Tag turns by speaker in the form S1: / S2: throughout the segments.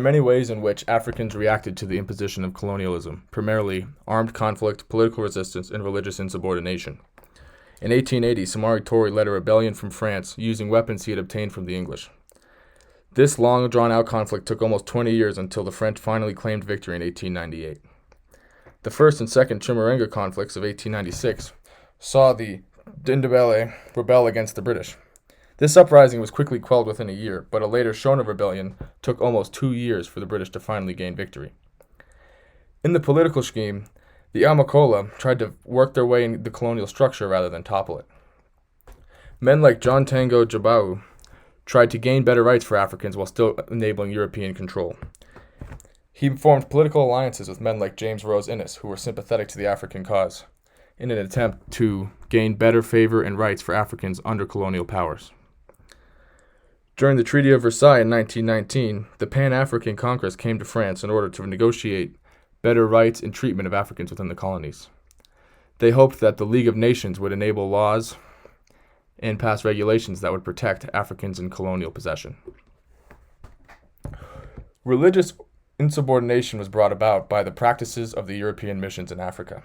S1: are many ways in which Africans reacted to the imposition of colonialism, primarily armed conflict, political resistance, and religious insubordination. In 1880, Samari Touré led a rebellion from France using weapons he had obtained from the English. This long drawn-out conflict took almost 20 years until the French finally claimed victory in 1898. The First and Second Chimurenga conflicts of 1896 saw the Ndebele rebel against the British. This uprising was quickly quelled within a year, but a later Shona rebellion took almost 2 years for the British to finally gain victory. In the political scheme, the Amakola tried to work their way in the colonial structure rather than topple it. Men like John Tango Jabau tried to gain better rights for Africans while still enabling European control. He formed political alliances with men like James Rose Innes, who were sympathetic to the African cause, in an attempt to gain better favor and rights for Africans under colonial powers. During the Treaty of Versailles in 1919, the Pan-African Congress came to France in order to negotiate better rights and treatment of Africans within the colonies. They hoped that the League of Nations would enable laws and pass regulations that would protect Africans in colonial possession. Religious insubordination was brought about by the practices of the European missions in Africa.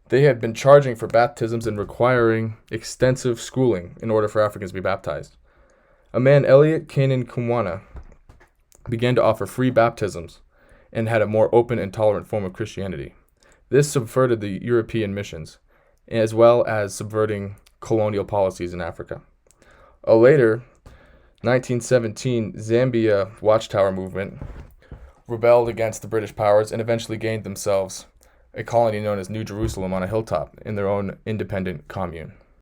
S1: They had been charging for baptisms and requiring extensive schooling in order for Africans to be baptized. A man, Elliot Canaan Kumwana, began to offer free baptisms and had a more open and tolerant form of Christianity. This subverted the European missions, as well as subverting colonial policies in Africa. A later 1917 Zambia Watchtower movement rebelled against the British powers and eventually gained themselves a colony known as New Jerusalem on a hilltop in their own independent commune.